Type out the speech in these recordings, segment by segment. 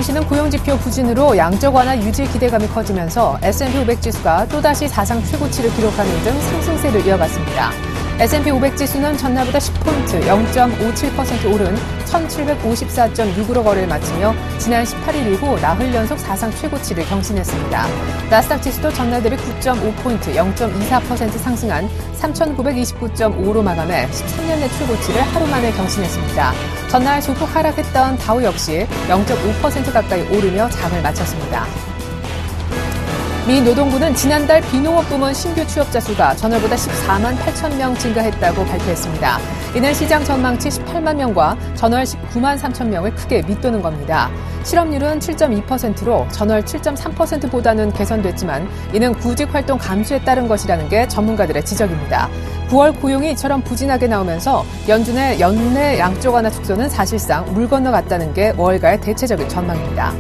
증시는 고용지표 부진으로 양적 완화 유지 기대감이 커지면서 S&P 500 지수가 또다시 사상 최고치를 기록하는 등 상승세를 이어갔습니다. S&P 500 지수는 전날보다 10포인트 0.57% 오른 1754.6으로 거래를 마치며 지난 18일 이후 나흘 연속 사상 최고치를 경신했습니다. 나스닥 지수도 전날 대비 9.5포인트 0.24% 상승한 3929.5로 마감해 13년 내 최고치를 하루 만에 경신했습니다. 전날 소폭 하락했던 다우 역시 0.5% 가까이 오르며 장을 마쳤습니다. 미 노동부는 지난달 비농업 부문 신규 취업자 수가 전월보다 14만 8천 명 증가했다고 발표했습니다. 이는 시장 전망치 18만 명과 전월 19만 3천 명을 크게 밑도는 겁니다. 실업률은 7.2%로 전월 7.3%보다는 개선됐지만 이는 구직 활동 감소에 따른 것이라는 게 전문가들의 지적입니다. 9월 고용이 이처럼 부진하게 나오면서 연준의 연내 양적 완화 축소는 사실상 물 건너갔다는 게 월가의 대체적인 전망입니다.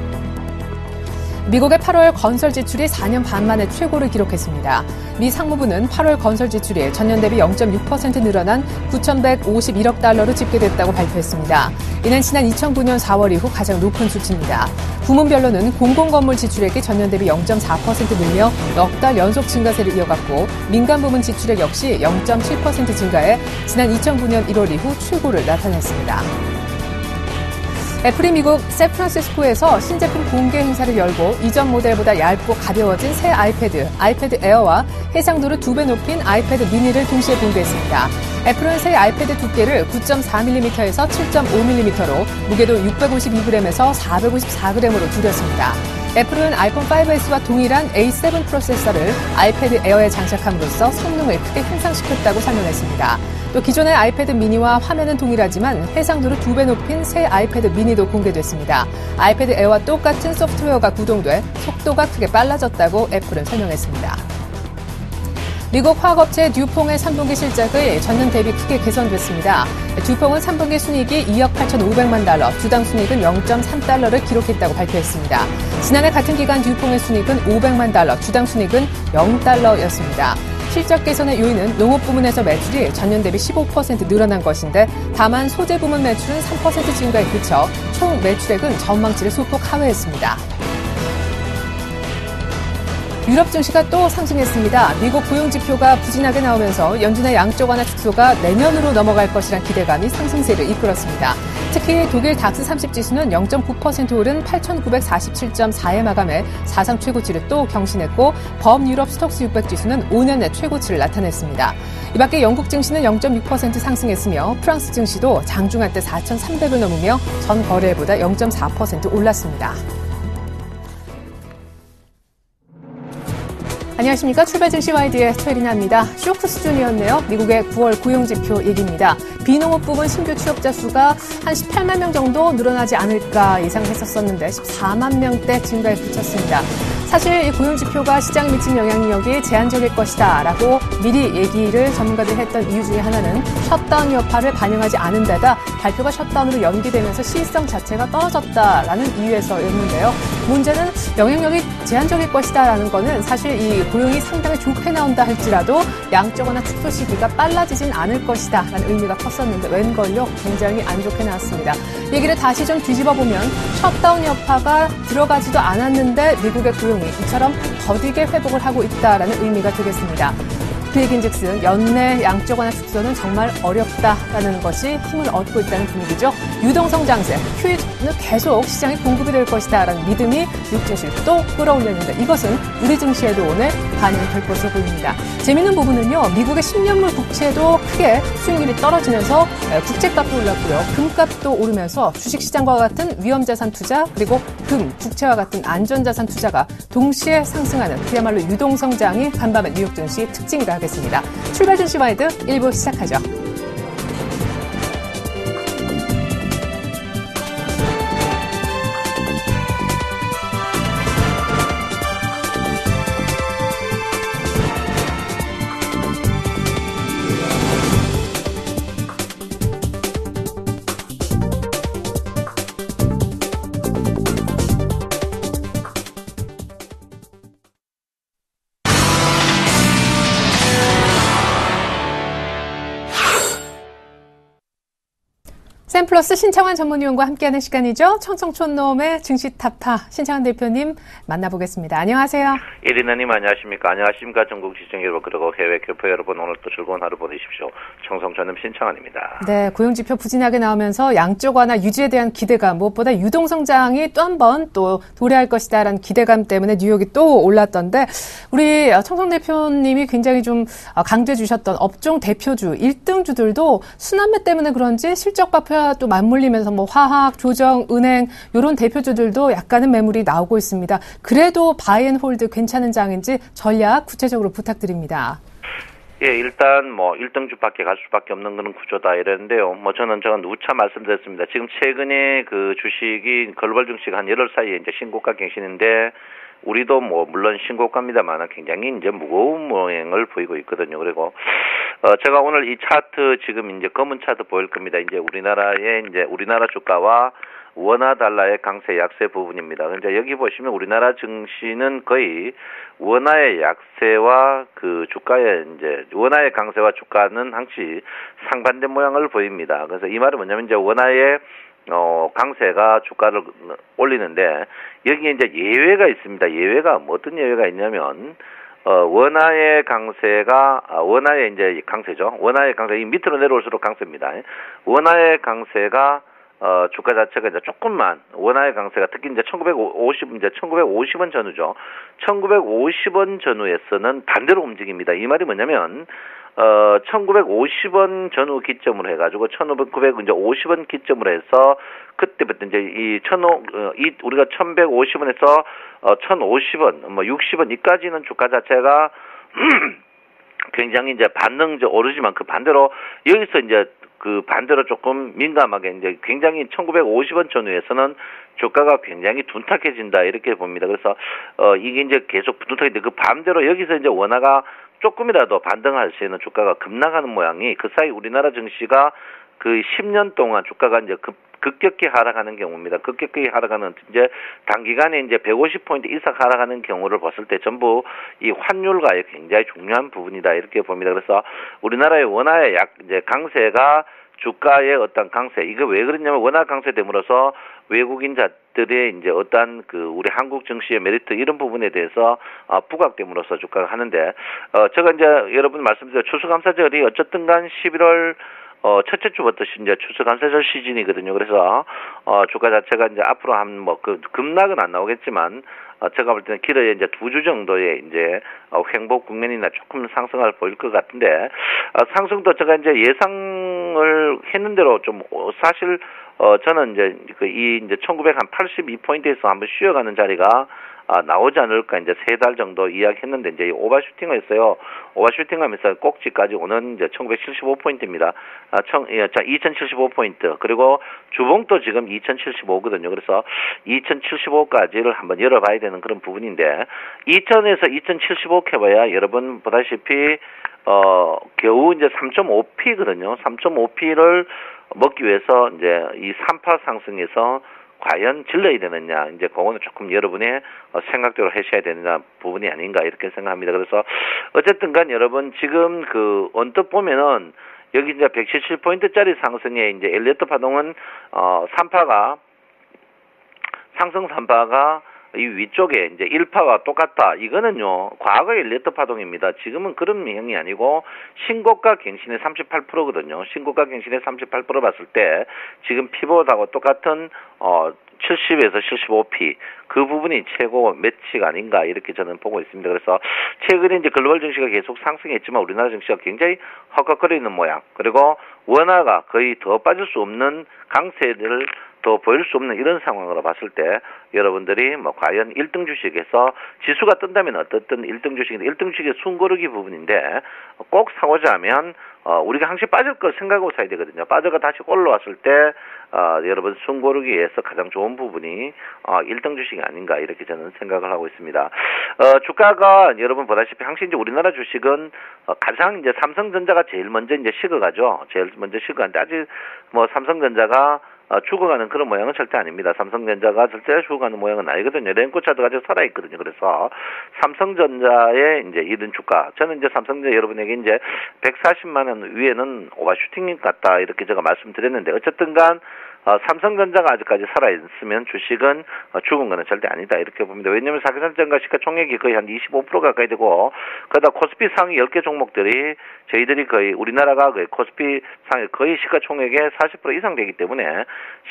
미국의 8월 건설 지출이 4년 반 만에 최고를 기록했습니다. 미 상무부는 8월 건설 지출이 전년 대비 0.6% 늘어난 9,151억 달러로 집계됐다고 발표했습니다. 이는 지난 2009년 4월 이후 가장 높은 수치입니다. 부문별로는 공공건물 지출액이 전년 대비 0.4% 늘며 넉 달 연속 증가세를 이어갔고 민간 부문 지출액 역시 0.7% 증가해 지난 2009년 1월 이후 최고를 나타냈습니다. 애플이 미국 샌프란시스코에서 신제품 공개 행사를 열고 이전 모델보다 얇고 가벼워진 새 아이패드 에어와 해상도를 2배 높인 아이패드 미니를 동시에 공개했습니다. 애플은 새 아이패드 두께를 9.4mm에서 7.5mm로 무게도 652g에서 454g으로 줄였습니다. 애플은 아이폰 5S와 동일한 A7 프로세서를 아이패드 에어에 장착함으로써 성능을 크게 향상시켰다고 설명했습니다. 또 기존의 아이패드 미니와 화면은 동일하지만 해상도를 2배 높인 새 아이패드 미니도 공개됐습니다. 아이패드 에어와 똑같은 소프트웨어가 구동돼 속도가 크게 빨라졌다고 애플은 설명했습니다. 미국 화학업체 듀퐁의 3분기 실적이 전년 대비 크게 개선됐습니다. 듀퐁은 3분기 순이익이 2억 8,500만 달러, 주당 순이익은 0.3달러를 기록했다고 발표했습니다. 지난해 같은 기간 듀퐁의 순이익은 500만 달러, 주당 순이익은 0달러였습니다. 실적 개선의 요인은 농업 부문에서 매출이 전년 대비 15% 늘어난 것인데 다만 소재 부문 매출은 3% 증가에 그쳐 총 매출액은 전망치를 소폭 하회했습니다. 유럽 증시가 또 상승했습니다. 미국 고용지표가 부진하게 나오면서 연준의 양적 완화 축소가 내년으로 넘어갈 것이란 기대감이 상승세를 이끌었습니다. 특히 독일 닥스 30 지수는 0.9% 오른 8,947.4에 마감해 사상 최고치를 또 경신했고 범유럽 스톡스 600 지수는 5년 내 최고치를 나타냈습니다. 이 밖에 영국 증시는 0.6% 상승했으며 프랑스 증시도 장중한 때 4,300을 넘으며 전 거래일보다 0.4% 올랐습니다. 안녕하십니까. 출발 증시 와이드의 최리나입니다. 쇼크 수준이었네요. 미국의 9월 고용지표 얘기입니다. 비농업 부문 신규 취업자 수가 한 18만 명 정도 늘어나지 않을까 예상했었었는데 14만 명대 증가에 그쳤습니다. 사실 이 고용지표가 시장에 미친 영향력이 제한적일 것이다 라고 미리 얘기를 전문가들이 했던 이유 중에 하나는 셧다운 여파를 반영하지 않은 데다 발표가 셧다운으로 연기되면서 시의성 자체가 떨어졌다라는 이유에서였는데요. 문제는 영향력이 제한적일 것이다 라는 거는 사실 이 고용이 상당히 좋게 나온다 할지라도 양적 완화 축소 시기가 빨라지진 않을 것이다 라는 의미가 컸었는데 웬걸요? 굉장히 안 좋게 나왔습니다. 얘기를 다시 좀 뒤집어보면 셧다운 여파가 들어가지도 않았는데 미국의 고용이 이처럼 더디게 회복을 하고 있다라는 의미가 되겠습니다. 그 얘기인즉슨 연내 양적 완화 축소는 정말 어렵다라는 것이 힘을 얻고 있다는 분위기죠. 유동성 장세, QE는 계속 시장에 공급이 될 것이다라는 믿음이 미국 증시를 또 끌어올렸는데 이것은 우리 증시에도 오늘 반영될 것으로 보입니다. 재미있는 부분은요. 미국의 10년물 국채도 크게 수익률이 떨어지면서 국채값도 올랐고요. 금값도 오르면서 주식시장과 같은 위험자산 투자 그리고 금, 국채와 같은 안전자산 투자가 동시에 상승하는 그야말로 유동성장이 간밤의 뉴욕 증시 특징이다 하겠습니다. 출발 증시 와이드 1부 시작하죠. 샘플러스 신창환 전문위원과 함께하는 시간이죠. 청송촌놈의 증시타파 신창환 대표님 만나보겠습니다. 안녕하세요. 이리나님 안녕하십니까. 안녕하십니까. 전국 시청 여러분 그리고 해외 교포 여러분 오늘 또 즐거운 하루 보내십시오. 청송촌놈 신창환입니다. 네, 고용지표 부진하게 나오면서 양적 완화 유지에 대한 기대감 무엇보다 유동성장이 또 한 번 또 도래할 것이다라는 기대감 때문에 뉴욕이 또 올랐던데 우리 청송 대표님이 굉장히 좀 강조해 주셨던 업종 대표주 1등주들도 순환매 때문에 그런지 실적 발표와 또 맞물리면서 뭐 화학, 조정, 은행 이런 대표주들도 약간은 매물이 나오고 있습니다. 그래도 바이앤홀드 괜찮은 장인지 전략 구체적으로 부탁드립니다. 예, 일단 뭐 1등주밖에 갈 수밖에 없는 그런 구조다 이랬는데요. 뭐 저는 누차 말씀드렸습니다. 지금 최근에 그 주식이 글로벌 증시가 한 열흘 사이에 이제 신고가 갱신인데 우리도 뭐 물론 신고가입니다만 굉장히 이제 무거운 모양을 보이고 있거든요. 그리고 제가 오늘 이 차트 지금 이제 검은 차트 보일 겁니다. 이제 우리나라 주가와 원화 달러의 강세 약세 부분입니다. 근데 여기 보시면 우리나라 증시는 거의 원화의 약세와 그 주가의 이제 원화의 강세와 주가는 항시 상반된 모양을 보입니다. 그래서 이 말은 뭐냐면 이제 원화의 강세가 주가를 올리는데 여기에 이제 예외가 있습니다. 예외가 뭐 어떤 예외가 있냐면 원화의 강세가 원화의 이제 강세죠. 원화의 강세 이 밑으로 내려올수록 강세입니다. 원화의 강세가 주가 자체가 이제 조금만 원화의 강세가 특히 이제 1950원 전후죠. 1950원 전후에서는 반대로 움직입니다. 이 말이 뭐냐면 1950원 전후 기점으로 해가지고 1950원 기점으로 해서 그때부터 이제 우리가 1150원에서 1050원, 뭐 60원 이까지는 주가 자체가 굉장히 이제 반등적 오르지만 그 반대로 여기서 이제 그 반대로 조금 민감하게 이제 굉장히 1950원 전후에서는 주가가 굉장히 둔탁해진다 이렇게 봅니다. 그래서 이게 이제 계속 둔탁해진데 그 반대로 여기서 이제 원화가 조금이라도 반등할 시에는 주가가 급락하는 모양이 그 사이 우리나라 증시가 그 10년 동안 주가가 이제 급격히 하락하는 경우입니다. 급격히 하락하는 이제 단기간에 이제 150포인트 이상 하락하는 경우를 봤을 때 전부 이 환율과의 굉장히 중요한 부분이다 이렇게 봅니다. 그래서 우리나라의 원화의 이제 강세가 주가의 어떤 강세 이거 왜 그러냐면 원화 강세됨으로써 외국인자들의 이제 어떤 그 우리 한국 증시의 메리트 이런 부분에 대해서 부각됨으로써 주가가 하는데 제가 이제 여러분 말씀드린 추수감사절이 어쨌든간 11월 첫째 주부터 이제 추수감사절 시즌이거든요. 그래서 주가 자체가 이제 앞으로 한 그 급락은 안 나오겠지만 제가 볼 때는 길어야 이제 2주 정도의 이제 횡보 국면이나 조금 상승을 보일 것 같은데 상승도 제가 이제 예상을 했는 대로 좀 사실 저는 이제 이제 1982포인트에서 한번 쉬어가는 자리가 나오지 않을까 이제 3달 정도 이야기했는데 이제 오버슈팅을 했어요. 오버슈팅하면서 꼭지까지 오는 이제 1975포인트입니다. 2075포인트 그리고 주봉도 지금 2075거든요. 그래서 2075까지를 한번 열어봐야 되는 그런 부분인데 2000에서 2075 해봐야 여러분 보다시피 겨우 이제 3.5P거든요. 3.5P를 먹기 위해서 이제 이 3파 상승에서 과연 질러야 되느냐, 이제 그거는 조금 여러분의 생각대로 하셔야 되느냐 부분이 아닌가 이렇게 생각합니다. 그래서 어쨌든 간 여러분 지금 언뜻 보면은 여기 이제 177포인트짜리 상승에 이제 엘리어트 파동은 3파가 상승 3파가 이 위쪽에 이제 1파와 똑같다. 이거는요, 과거의 엘리어트 파동입니다. 지금은 그런 유형이 아니고, 신고가 갱신의 38%거든요. 신고가 갱신의 38% 봤을 때, 지금 피봇하고 똑같은, 70에서 75P. 그 부분이 최고 매치가 아닌가, 이렇게 저는 보고 있습니다. 그래서, 최근에 이제 글로벌 증시가 계속 상승했지만, 우리나라 증시가 굉장히 헉헉거리는 모양. 그리고, 원화가 거의 더 빠질 수 없는 강세를 더 보일 수 없는 이런 상황으로 봤을 때 여러분들이 과연 1등 주식에서 지수가 뜬다면 어떻든 1등 주식인데 1등 주식의 숨고르기 부분인데 꼭 사고자 하면 우리가 항상 빠질 걸 생각하고 사야 되거든요. 빠져가 다시 올라왔을 때 여러분 숨고르기에서 가장 좋은 부분이 1등 주식이 아닌가 이렇게 저는 생각을 하고 있습니다. 주가가 여러분 보다시피 항상 이제 우리나라 주식은 가장 이제 삼성전자가 제일 먼저 이제 식어가죠. 제일 먼저 식어가는데 아직 삼성전자가 죽어가는 그런 모양은 절대 아닙니다. 삼성전자가 절대 죽어가는 모양은 아니거든요. 렌코차도 아직 살아있거든요. 그래서 삼성전자의 이제 이런 주가, 저는 이제 삼성전자 여러분에게 이제 140만 원 위에는 오버슈팅 같다 이렇게 제가 말씀드렸는데, 어쨌든간 삼성전자가 아직까지 살아있으면 주식은 죽은 거는 절대 아니다 이렇게 봅니다. 왜냐하면 삼성전자 시가총액이 거의 한 25% 가까이 되고, 그러다 코스피 상위 10개 종목들이 저희들이 거의 우리나라가 거의 코스피 상위 거의 시가총액의 40% 이상 되기 때문에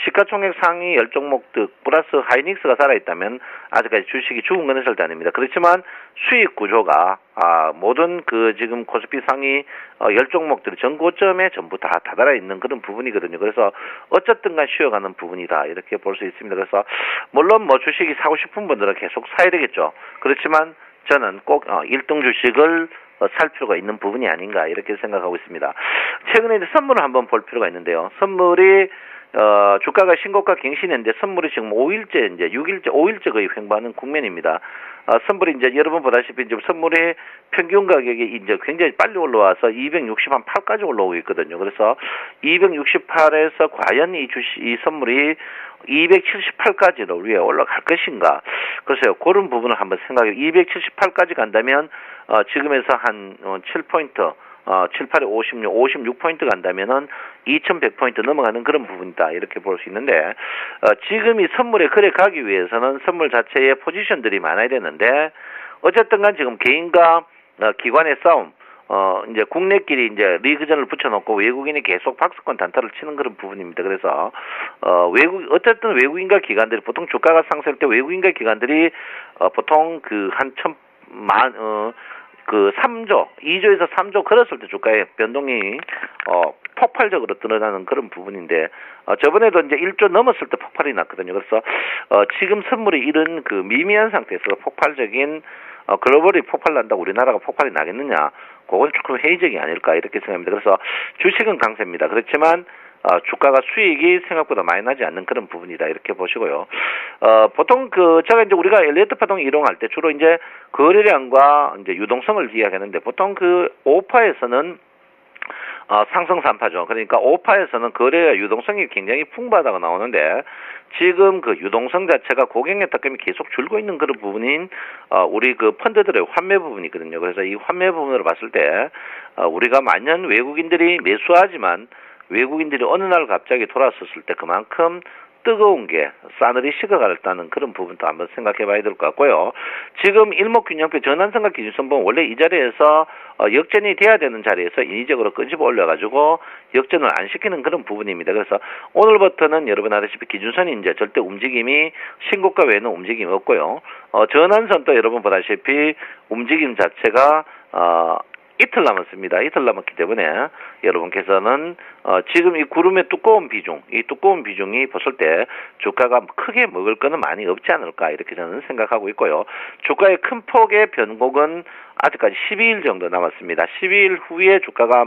시가총액 상위 10종목들 플러스 하이닉스가 살아있다면 아직까지 주식이 죽은 거는 절대 아닙니다. 그렇지만 수익 구조가 모든 그 지금 코스피 상위 10종목들이 전고점에 전부 다 다다라 있는 그런 부분이거든요. 그래서 어쨌든간 쉬어가는 부분이다 이렇게 볼 수 있습니다. 그래서 물론 뭐 주식이 사고 싶은 분들은 계속 사야 되겠죠. 그렇지만 저는 꼭 1등 주식을 살 필요가 있는 부분이 아닌가 이렇게 생각하고 있습니다. 최근에 이제 선물을 한번 볼 필요가 있는데요. 선물이 주가가 신고가 갱신했는데 선물이 지금 5일째 이제 6일째 5일째 거의 횡보하는 국면입니다. 선물이 이제 여러분 보다시피 이제 선물의 평균 가격이 이제 굉장히 빨리 올라와서 268까지 올라오고 있거든요. 그래서 268에서 과연 이 선물이 278까지로 위에 올라갈 것인가. 글쎄요, 그런 부분을 한번 생각해. 278까지 간다면 지금에서 한 7포인트 7, 8에 56포인트 간다면은 2100포인트 넘어가는 그런 부분이다. 이렇게 볼 수 있는데, 지금 이 선물에 거래 가기 위해서는 선물 자체의 포지션들이 많아야 되는데, 어쨌든 간 지금 개인과 기관의 싸움, 이제 국내끼리 이제 리그전을 붙여놓고 외국인이 계속 박스권 단타를 치는 그런 부분입니다. 그래서, 어쨌든 외국인과 기관들이 보통 주가가 상승할 때 외국인과 기관들이, 보통 그 3조, 2조에서 3조 걸었을 때 주가의 변동이 폭발적으로 드러나는 그런 부분인데, 저번에도 이제 1조 넘었을 때 폭발이 났거든요. 그래서 지금 선물이 이런 그 미미한 상태에서 폭발적인 글로벌이 폭발 난다고 우리나라가 폭발이 나겠느냐, 그건 조금 회의적이 아닐까 이렇게 생각합니다. 그래서 주식은 강세입니다. 그렇지만 주가가 수익이 생각보다 많이 나지 않는 그런 부분이다 이렇게 보시고요. 보통 제가 이제 우리가 엘리어트 파동을 이용할 때 주로 이제 거래량과 이제 유동성을 이야기하는데, 보통 5파에서는 상승 3파죠. 그러니까 5파에서는 거래와 유동성이 굉장히 풍부하다고 나오는데, 지금 그 유동성 자체가 고객의 탁감이 계속 줄고 있는 그런 부분인 우리 그 펀드들의 환매 부분이거든요. 그래서 이 환매 부분으로 봤을 때 우리가 만년 외국인들이 매수하지만 외국인들이 어느 날 갑자기 돌아섰을 때 그만큼 뜨거운 게 싸늘히 식어갔다는 그런 부분도 한번 생각해 봐야 될 것 같고요. 지금 일목균형표 전환선과 기준선봉 원래 이 자리에서 역전이 돼야 되는 자리에서 인위적으로 끄집어 올려가지고 역전을 안 시키는 그런 부분입니다. 그래서 오늘부터는 여러분 아시다시피 기준선이 이제 절대 움직임이 신고가 외에는 움직임이 없고요. 전환선도 여러분 보다시피 움직임 자체가 이틀 남았습니다. 이틀 남았기 때문에 여러분께서는 지금 이 구름의 두꺼운 비중, 이 두꺼운 비중이 봤을 때 주가가 크게 먹을 거는 많이 없지 않을까 이렇게 저는 생각하고 있고요. 주가의 큰 폭의 변곡은 아직까지 12일 정도 남았습니다. 12일 후에 주가가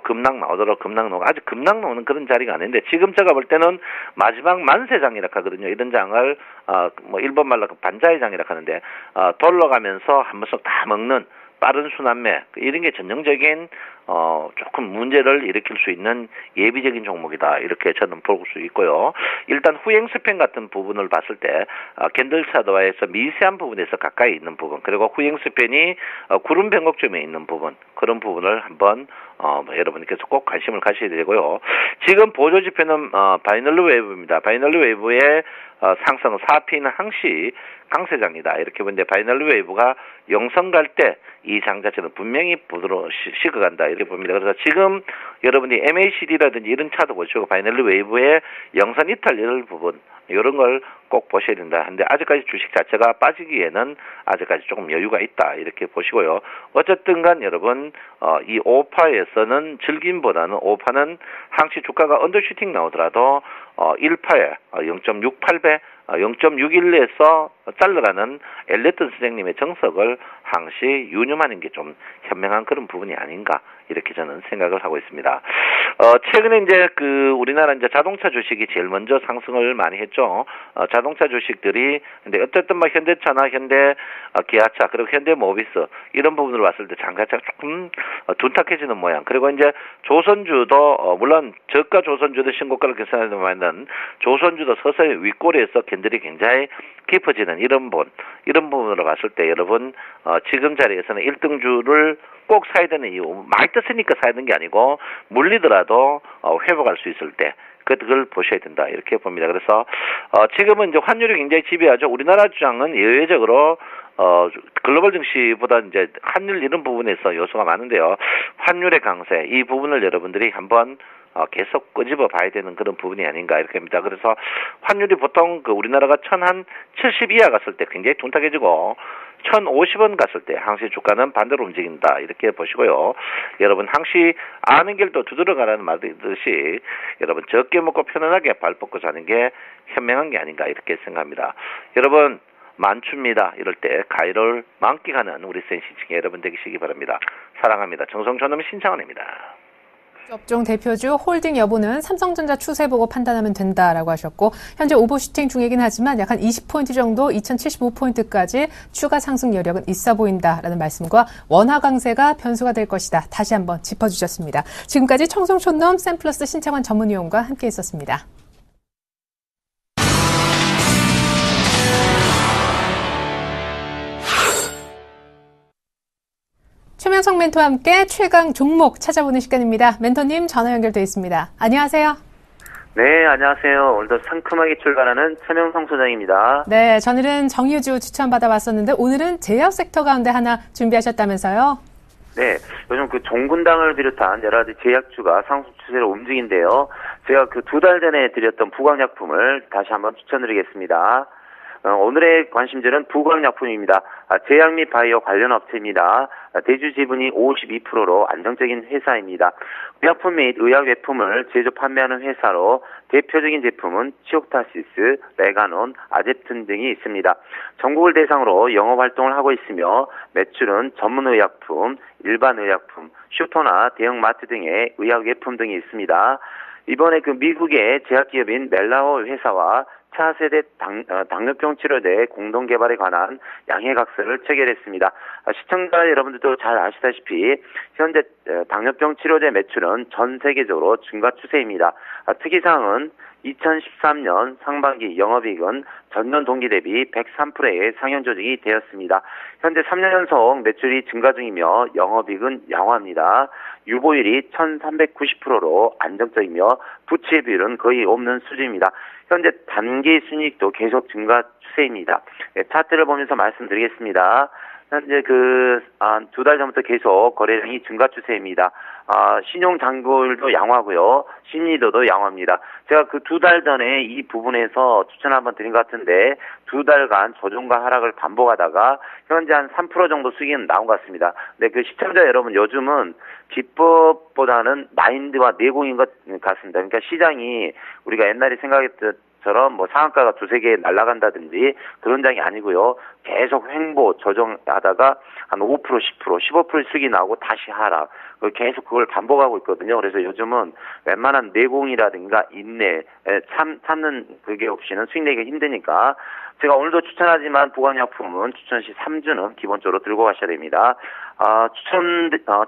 급락 나오도록 아직 급락 나오는 그런 자리가 아닌데, 지금 제가 볼 때는 마지막 만세장이라 하거든요. 이런 장을 일본 말로 반자회장이라 하는데, 돌아가면서 한 번씩 다 먹는 빠른 순환매, 이런 게 전형적인 조금 문제를 일으킬 수 있는 예비적인 종목이다 이렇게 저는 볼 수 있고요. 일단 후행 스팬 같은 부분을 봤을 때 캔들 차트와에서 미세한 부분에서 가까이 있는 부분, 그리고 후행 스팬이 구름 변곡점에 있는 부분, 그런 부분을 한번 여러분께서 꼭 관심을 가셔야 되고요. 지금 보조 지표는 바이널리 웨이브입니다. 바이널리 웨이브의 상승 4P는 항시 강세장이다 이렇게 보는데, 바이널리 웨이브가 영성 갈 때 이 장 자체는 분명히 부드러워 식어간다 이렇게 봅니다. 그래서 지금 여러분이 MACD라든지 이런 차트 보시고 바이널리 웨이브의 영선 이탈 이런 부분, 이런 걸 꼭 보셔야 된다. 근데 아직까지 주식 자체가 빠지기에는 아직까지 조금 여유가 있다 이렇게 보시고요. 어쨌든 간 여러분 이 5파에서는 즐김보다는 5파는 항시 주가가 언더슈팅 나오더라도 1파에 0.68배 0.61에서 잘라가는 엘레튼 선생님의 정석을 항시 유념하는 게 좀 현명한 그런 부분이 아닌가 이렇게 저는 생각을 하고 있습니다. 최근에 이제 우리나라 이제 자동차 주식이 제일 먼저 상승을 많이 했죠. 자동차 주식들이 근데 어쨌든 뭐 현대차나 기아차 그리고 현대모비스 이런 부분을 봤을 때 장가차가 조금 둔탁해지는 모양. 그리고 이제 조선주도 물론 저가 조선주도 신고가를 계산하지만은 조선주도 서서히 윗꼬리에서 캔들이 굉장히 깊어지는 이런 부분으로 봤을 때 여러분 지금 자리에서는 1등주를 꼭 사야 되는 이유 많이 떴으니까 사야 되는 게 아니고 물리더라도 회복할 수 있을 때 그걸 보셔야 된다 이렇게 봅니다. 그래서 지금은 이제 환율이 굉장히 지배하죠. 우리나라 주장은 예외적으로 글로벌 증시보다 이제 환율 이런 부분에서 요소가 많은데요. 환율의 강세 이 부분을 여러분들이 한번 계속 끄집어 봐야 되는 그런 부분이 아닌가 이렇게 합니다. 그래서 환율이 보통 우리나라가 1070 이하 갔을 때 굉장히 둔탁해지고 1050원 갔을 때 항시 주가는 반대로 움직인다 이렇게 보시고요. 여러분 항시 아는 길도 두드러 가라는 말이듯이 여러분 적게 먹고 편안하게 발 뻗고 자는 게 현명한 게 아닌가 이렇게 생각합니다. 여러분 만추입니다. 이럴 때 가을을 만끽하는 우리 센시층의 여러분 되시기 바랍니다. 사랑합니다. 정성전음 신창원입니다. 업종 대표주 홀딩 여부는 삼성전자 추세 보고 판단하면 된다라고 하셨고 현재 오버슈팅 중이긴 하지만 약 한 20포인트 정도 2075포인트까지 추가 상승 여력은 있어 보인다라는 말씀과 원화 강세가 변수가 될 것이다. 다시 한번 짚어주셨습니다. 지금까지 청송촌놈 샘플러스 신창원 전문위원과 함께 있었습니다. 최명성 멘토와 함께 최강 종목 찾아보는 시간입니다. 멘토님 전화 연결되어 있습니다. 안녕하세요. 네, 안녕하세요. 오늘도 상큼하게 출발하는 최명성 소장입니다. 네, 전일은 정유주 추천받아봤었는데 오늘은 제약 섹터 가운데 하나 준비하셨다면서요? 네, 요즘 종군당을 비롯한 여러 가지 제약주가 상승 추세로 움직인데요. 제가 2달 전에 드렸던 부광약품을 다시 한번 추천드리겠습니다. 오늘의 관심주는 부광약품입니다. 제약 및 바이오 관련 업체입니다. 대주 지분이 52%로 안정적인 회사입니다. 의약품 및 의약외품을 제조 판매하는 회사로 대표적인 제품은 치옥타시스, 레가논, 아제튼 등이 있습니다. 전국을 대상으로 영업활동을 하고 있으며 매출은 전문의약품, 일반의약품, 슈퍼나 대형마트 등의 의약외품 등이 있습니다. 이번에 미국의 제약기업인 멜라오 회사와 차세대 당뇨병 치료제 공동 개발에 관한 양해각서를 체결했습니다. 시청자 여러분들도 잘 아시다시피 현재 당뇨병 치료제 매출은 전 세계적으로 증가 추세입니다. 특이사항은 2013년 상반기 영업이익은 전년 동기 대비 103%의 상향 조정이 되었습니다. 현재 3년 연속 매출이 증가 중이며 영업이익은 양호합니다. 유보율이 1390%로 안정적이며 부채 비율은 거의 없는 수준입니다. 현재 단기 순이익도 계속 증가 추세입니다. 차트를 보면서 말씀드리겠습니다. 현재 2달 전부터 계속 거래량이 증가 추세입니다. 신용 잔고율도 양호하고요. 심리도도 양호합니다. 제가 2달 전에 이 부분에서 추천을 한번 드린 것 같은데 2달간 조정과 하락을 반복하다가 현재 한 3% 정도 수익은 나온 것 같습니다. 근데 시청자 여러분 요즘은 기법보다는 마인드와 내공인 것 같습니다. 그러니까 시장이 우리가 옛날에 생각했던 처럼 상한가가 두세 개 날아간다든지 그런 장이 아니고요. 계속 횡보 조정하다가 한 5%, 10%, 15% 수익이 나오고 다시 하락. 계속 그걸 반복하고 있거든요. 그래서 요즘은 웬만한 내공이라든가 인내, 참는 그게 없이는 수익 내기가 힘드니까 제가 오늘도 추천하지만 부광약품은 추천 시 3주는 기본적으로 들고 가셔야 됩니다.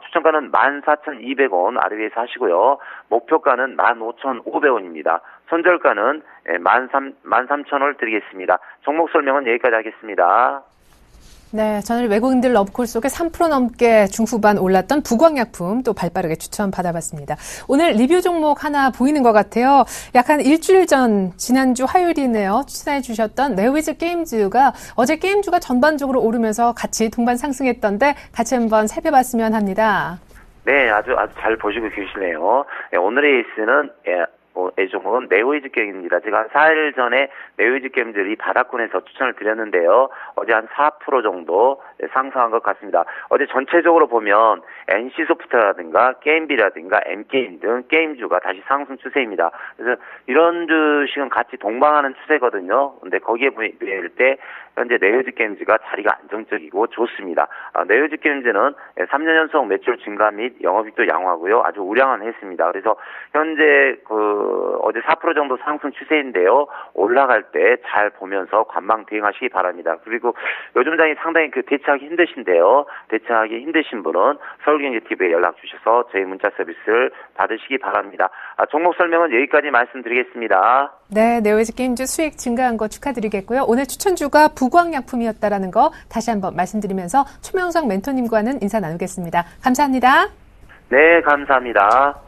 추천가는 14,200원 아래 위에서 하시고요. 목표가는 15,500원입니다. 손절가는 13,000원을 드리겠습니다. 종목 설명은 여기까지 하겠습니다. 네, 저는 외국인들 러브콜 속에 3% 넘게 중후반 올랐던 부광약품 또 발빠르게 추천받아봤습니다. 오늘 리뷰 종목 하나 보이는 것 같아요. 약 한 일주일 전 지난주 화요일이네요. 추천해 주셨던 네오위즈 게임즈가 어제 게임주가 전반적으로 오르면서 같이 동반 상승했던데 같이 한번 살펴봤으면 합니다. 네, 아주 잘 보시고 계시네요. 네, 오늘의 에이스는 이 종목은 네오위즈 게임입니다. 제가 한 4일 전에 네오위즈 게임들이 바닥권에서 추천을 드렸는데요. 어제 한 4% 정도 상승한 것 같습니다. 어제 전체적으로 보면 NC소프트라든가 게임비라든가 M게임 등 게임주가 다시 상승 추세입니다. 그래서 이런 주식은 같이 동방하는 추세거든요. 근데 거기에 비할 때 현재 네오위즈 게임즈가 자리가 안정적이고 좋습니다. 네오위즈 게임즈는 3년 연속 매출 증가 및 영업이익도 양호하고요. 아주 우량한 회사입니다. 그래서 현재 어제 4% 정도 상승 추세인데요. 올라갈 때 잘 보면서 관망 대응하시기 바랍니다. 그리고 요즘 장이 상당히 대처하기 힘드신데요. 대처하기 힘드신 분은 서울경제TV에 연락 주셔서 저희 문자 서비스를 받으시기 바랍니다. 종목 설명은 여기까지 말씀드리겠습니다. 네, 네오에즈 게임즈 수익 증가한 거 축하드리겠고요. 오늘 추천주가 부광약품이었다라는 거 다시 한번 말씀드리면서 최명석 멘토님과는 인사 나누겠습니다. 감사합니다. 네, 감사합니다.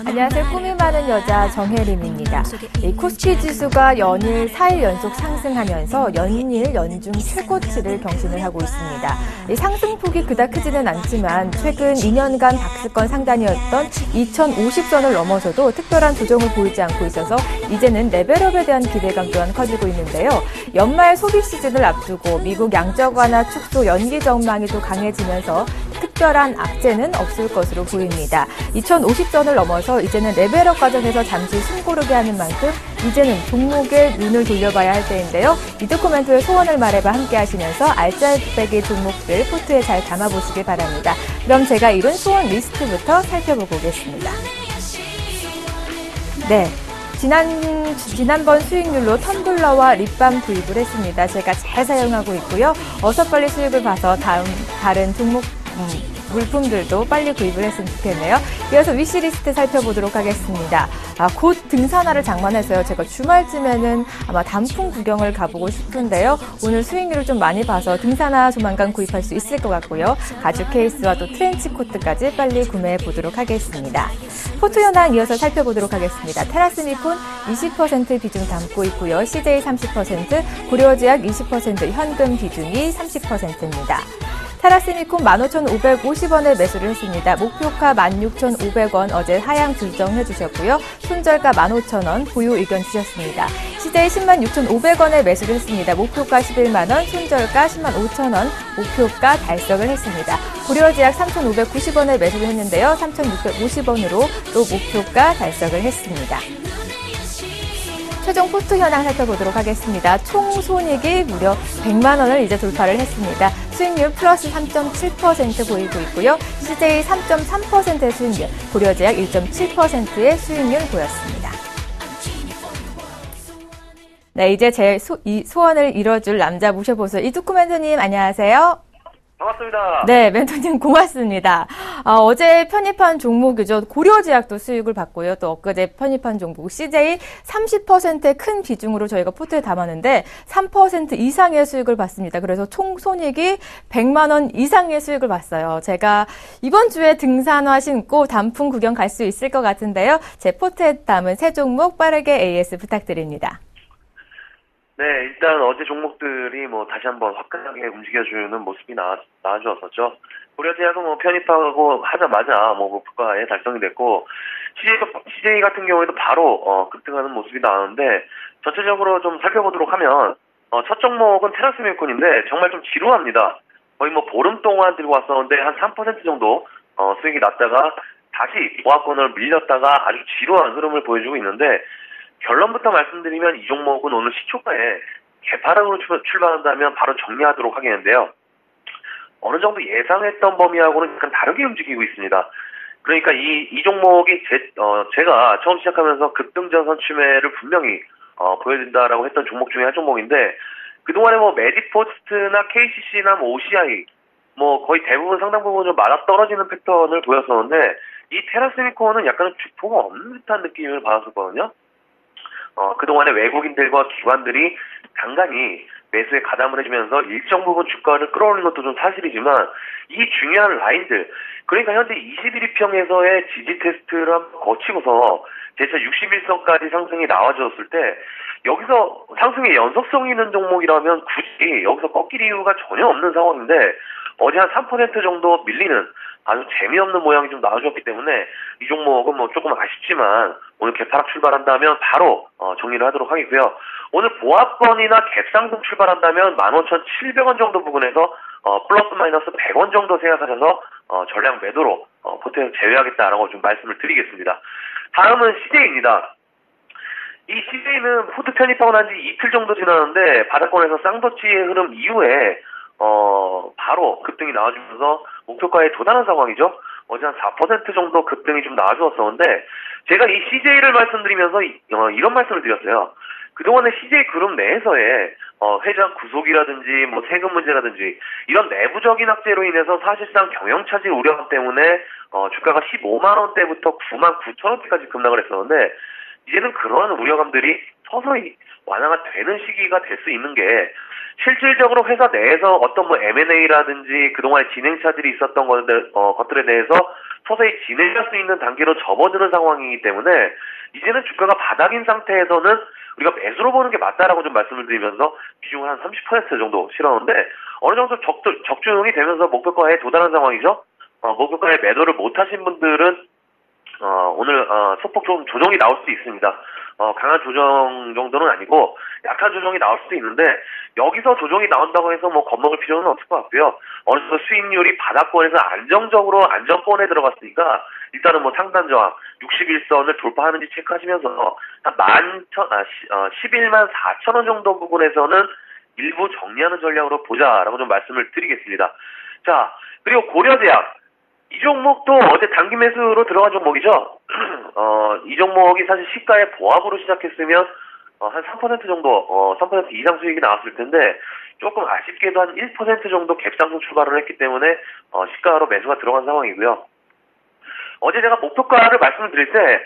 안녕하세요. 꿈이 많은 여자 정혜림입니다. 이 코스피 지수가 연일 4일 연속 상승하면서 연일 연중 최고치를 경신을 하고 있습니다. 이 상승폭이 그닥 크지는 않지만 최근 2년간 박스권 상단이었던 2050선을 넘어서도 특별한 조정을 보이지 않고 있어서 이제는 레벨업에 대한 기대감 또한 커지고 있는데요. 연말 소비 시즌을 앞두고 미국 양적 완화 축소 연기 전망이 또 강해지면서 특별한 악재는 없을 것으로 보입니다. 2050선을 넘어서 이제는 레벨업 과정에서 잠시 숨고르게 하는 만큼 이제는 종목에 눈을 돌려봐야 할 때인데요. 이더코멘트의 소원을 말해봐 함께 하시면서 알짜배기 종목들 포트에 잘 담아보시길 바랍니다. 그럼 제가 이룬 소원 리스트부터 살펴보고 오겠습니다. 네. 지난번 수익률로 텀블러와 립밤 구입을 했습니다. 제가 잘 사용하고 있고요. 어서 빨리 수익을 봐서 다른 종목 물품들도 빨리 구입을 했으면 좋겠네요. 이어서 위시리스트 살펴보도록 하겠습니다. 곧 등산화를 장만해서요. 제가 주말쯤에는 아마 단풍 구경을 가보고 싶은데요. 오늘 수익률을 좀 많이 봐서 등산화 조만간 구입할 수 있을 것 같고요. 가죽 케이스와 또 트렌치 코트까지 빨리 구매해 보도록 하겠습니다. 포트 현황 이어서 살펴보도록 하겠습니다. 테라스미폰 20% 비중 담고 있고요. CJ 30%, 고려제약 20% 현금 비중이 30%입니다. 테라스미콘 15,550원에 매수를 했습니다. 목표가 16,500원 어제 하향 조정해 주셨고요. 손절가 15,000원 보유 의견 주셨습니다. CJ 106,500원에 매수를 했습니다. 목표가 11만원, 손절가 105,000원, 목표가 달성을 했습니다. 고려제약 3,590원에 매수를 했는데요. 3,650원으로 또 목표가 달성을 했습니다. 최종 포트 현황 살펴보도록 하겠습니다. 총 손익이 무려 100만 원을 이제 돌파를 했습니다. 수익률 플러스 3.7% 보이고 있고요. CJ 3.3%의 수익률, 고려제약 1.7%의 수익률 보였습니다. 네, 이제 제 소원을 이뤄줄 남자 모셔보세요. 이두코멘토님 안녕하세요. 반갑습니다. 네, 멘토님 고맙습니다. 어제 편입한 종목이죠. 고려제약도 수익을 봤고요. 또 엊그제 편입한 종목 CJ 30%의 큰 비중으로 저희가 포트에 담았는데 3% 이상의 수익을 봤습니다. 그래서 총 손익이 100만 원 이상의 수익을 봤어요. 제가 이번 주에 등산화 신고 단풍 구경 갈 수 있을 것 같은데요. 제 포트에 담은 세 종목 빠르게 AS 부탁드립니다. 네, 일단 어제 종목들이 다시 한번 화끈하게 움직여주는 모습이 나와주었었죠. 고려제약은 편입하고 하자마자 목표가에 달성이 됐고, CJ 같은 경우에도 바로 급등하는 모습이 나오는데, 전체적으로 좀 살펴보도록 하면, 첫 종목은 테라스미콘인데 정말 좀 지루합니다. 거의 보름 동안 들고 왔었는데 한 3% 정도 수익이 났다가 다시 보합권을 밀렸다가 아주 지루한 흐름을 보여주고 있는데, 결론부터 말씀드리면 이 종목은 오늘 시초가에 개파락으로 출발한다면 바로 정리하도록 하겠는데요. 어느 정도 예상했던 범위하고는 약간 다르게 움직이고 있습니다. 그러니까 이 종목이 제가 처음 시작하면서 급등전선 추매를 분명히 보여준다라고 했던 종목 중에 한 종목인데, 그동안에 메디포스트나 KCC나 OCI 거의 대부분 상당 부분 좀 맞아떨어지는 패턴을 보였었는데, 이 테라스미콘은 약간 주포가 없는 듯한 느낌을 받았었거든요. 그동안에 외국인들과 기관들이 간간히 매수에 가담을 해주면서 일정 부분 주가를 끌어올린 것도 좀 사실이지만, 이 중요한 라인들, 그러니까 현재 21위평에서의 지지 테스트를 한번 거치고서 제차 61선까지 상승이 나와줬을 때, 여기서 상승의 연속성이 있는 종목이라면 굳이 여기서 꺾일 이유가 전혀 없는 상황인데, 어제 한 3% 정도 밀리는 아주 재미없는 모양이 좀 나와주었기 때문에 이 종목은 뭐 조금 아쉽지만 오늘 개파락 출발한다면 바로 정리를 하도록 하겠고요. 오늘 보합권이나 갭상승 출발한다면 15,700원 정도 부근에서 플러스 마이너스 100원 정도 생각하셔서 전량 매도로 포트에서 제외하겠다라고 좀 말씀을 드리겠습니다. 다음은 CJ입니다. 이 CJ는 포트 편입하고 난 지 이틀 정도 지났는데 바닥권에서 쌍도치의 흐름 이후에 바로 급등이 나와주면서 목표가에 도달한 상황이죠. 어제 한 4% 정도 급등이 좀 나와주었었는데 제가 이 CJ를 말씀드리면서 이런 말씀을 드렸어요. 그동안에 CJ 그룹 내에서의 회장 구속이라든지 뭐 세금 문제라든지 이런 내부적인 악재로 인해서 사실상 경영차질 우려 때문에 주가가 15만 원대부터 9만 9천 원대까지 급락을 했었는데 이제는 그러한 우려감들이 서서히 완화가 되는 시기가 될 수 있는 게 실질적으로 회사 내에서 어떤 뭐 M&A라든지 그동안에 진행차질이 있었던 것들에 대해서 서서히 진행할 수 있는 단계로 접어드는 상황이기 때문에 이제는 주가가 바닥인 상태에서는 우리가 매수로 보는 게 맞다라고 좀 말씀을 드리면서 비중을 한 30% 정도 실었는데 어느 정도 적중이 되면서 목표가에 도달한 상황이죠. 목표가에 매도를 못하신 분들은 오늘 소폭 좀 조정이 나올 수도 있습니다. 강한 조정 정도는 아니고 약한 조정이 나올 수도 있는데 여기서 조정이 나온다고 해서 뭐 겁먹을 필요는 없을 것 같고요. 어느 정도 수익률이 바닥권에서 안정적으로 안정권에 들어갔으니까 일단은 뭐 상단 저항 61선을 돌파하는지 체크하시면서 한 11만 4천 원 정도 부분에서는 일부 정리하는 전략으로 보자라고 좀 말씀을 드리겠습니다. 자, 그리고 고려대학 이 종목도 어제 단기 매수로 들어간 종목이죠. 이 종목이 사실 시가의 보합으로 시작했으면 한 3% 정도, 3% 이상 수익이 나왔을 텐데 조금 아쉽게도 한 1% 정도 갭상승 출발을 했기 때문에 시가로 매수가 들어간 상황이고요. 어제 제가 목표가를 말씀을 드릴 때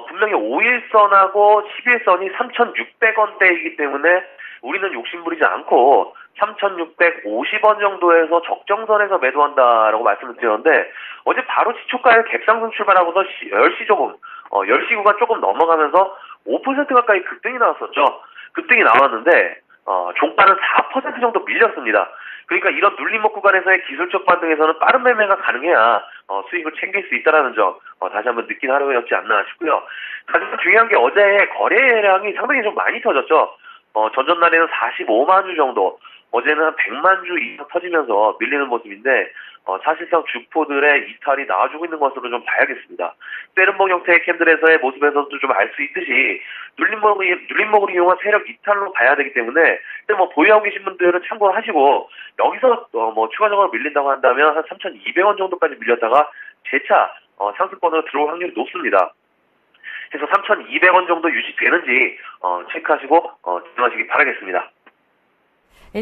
분명히 5일선하고 11선이 3,600원대이기 때문에 우리는 욕심부리지 않고 3,650원 정도에서 적정선에서 매도한다라고 말씀을 드렸는데 어제 바로 시초가에 갭상승 출발하고서 10시 조금 10시 구간 조금 넘어가면서 5% 가까이 급등이 나왔었죠. 급등이 나왔는데 종가는 4% 정도 밀렸습니다. 그러니까 이런 눌림목 구간에서의 기술적 반등에서는 빠른 매매가 가능해야 수익을 챙길 수 있다는 점 다시 한번 느낀 하루였지 않나 싶고요. 가장 중요한 게 어제 거래량이 상당히 좀 많이 터졌죠. 전전날에는 45만 주 정도, 어제는 한 100만 주 이상 터지면서 밀리는 모습인데 사실상 주포들의 이탈이 나와주고 있는 것으로 좀 봐야겠습니다. 세른봉 형태의 캔들에서의 모습에서도 좀 알 수 있듯이 눌림목을 이용한 세력 이탈로 봐야 되기 때문에 뭐 보유하고 계신 분들은 참고하시고 여기서 뭐 추가적으로 밀린다고 한다면 한 3,200원 정도까지 밀렸다가 재차 상승권으로 들어올 확률이 높습니다. 그래서 3,200원 정도 유지되는지 체크하시고 진행하시기 바라겠습니다.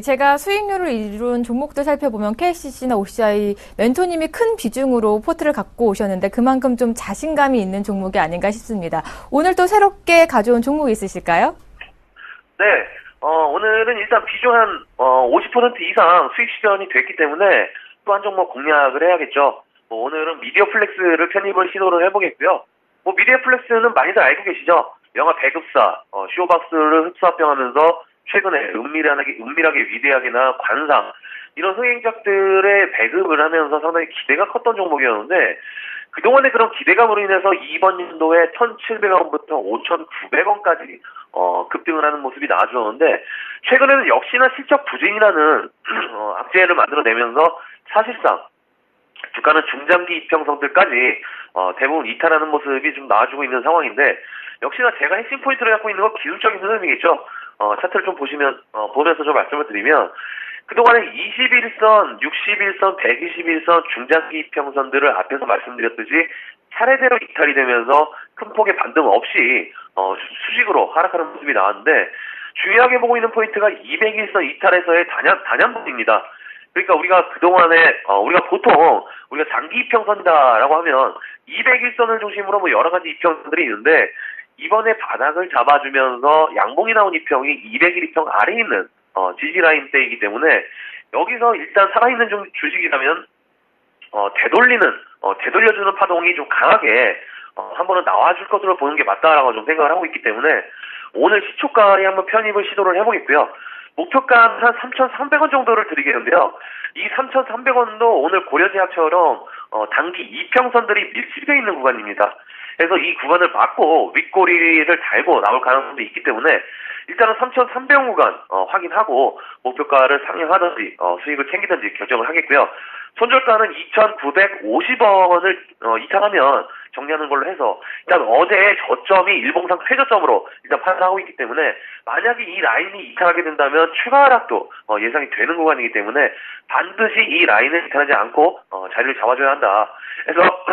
제가 수익률을 이룬 종목들 살펴보면 KCC나 OCI 멘토님이 큰 비중으로 포트를 갖고 오셨는데 그만큼 좀 자신감이 있는 종목이 아닌가 싶습니다. 오늘 또 새롭게 가져온 종목이 있으실까요? 네, 오늘은 일단 비중 한 50% 이상 수익 실현이 됐기 때문에 또 한 종목 공략을 해야겠죠. 오늘은 미디어플렉스를 편입을 시도를 해보겠고요. 미디어플렉스는 많이들 알고 계시죠? 영화 배급사, 쇼박스를 흡수합병하면서 최근에 은밀하게 위대하게나 관상 이런 흥행작들의 배급을 하면서 상당히 기대가 컸던 종목이었는데 그동안의 그런 기대감으로 인해서 이번 연도에 1,700원부터 5,900원까지 급등을 하는 모습이 나와주었는데 최근에는 역시나 실적 부진이라는 악재를 만들어내면서 사실상 주가는 중장기 이평선들까지 대부분 이탈하는 모습이 좀 나와주고 있는 상황인데 역시나 제가 핵심 포인트를 갖고 있는 건 기술적인 흐름이겠죠. 차트를 좀 보면서 좀 말씀을 드리면 그동안에 21선, 61선, 121선 중장기 이평선들을 앞에서 말씀드렸듯이 차례대로 이탈이 되면서 큰 폭의 반등 없이 수직으로 하락하는 모습이 나왔는데 중요하게 보고 있는 포인트가 201선 이탈에서의 단연봉입니다. 그러니까 우리가 그동안에 우리가 보통 우리가 장기 이평선이다라고 하면 201선을 중심으로 뭐 여러 가지 이평선들이 있는데 이번에 바닥을 잡아주면서 양봉이 나온 이평이 201 이평 아래에 있는 지지라인대이기 때문에 여기서 일단 살아있는 주식이라면 되돌려주는 파동이 좀 강하게 한 번은 나와줄 것으로 보는 게 맞다라고 좀 생각을 하고 있기 때문에 오늘 시초가에 한번 편입을 시도를 해보겠고요. 목표가 한 3,300원 정도를 드리겠는데요. 이 3,300원도 오늘 고려대학처럼 단기 이평선들이 밀집해 있는 구간입니다. 그래서 이 구간을 막고 윗꼬리를 달고 나올 가능성도 있기 때문에 일단은 3,300원 구간 확인하고 목표가를 상향하든지 수익을 챙기든지 결정을 하겠고요. 손절가는 2,950원을 이탈하면 정리하는 걸로 해서 일단 어제의 저점이 일봉상 최저점으로 일단 판단하고 있기 때문에 만약에 이 라인이 이탈하게 된다면 추가 하락도 예상이 되는 구간이기 때문에 반드시 이 라인을 이탈하지 않고 자리를 잡아줘야 한다. 그래서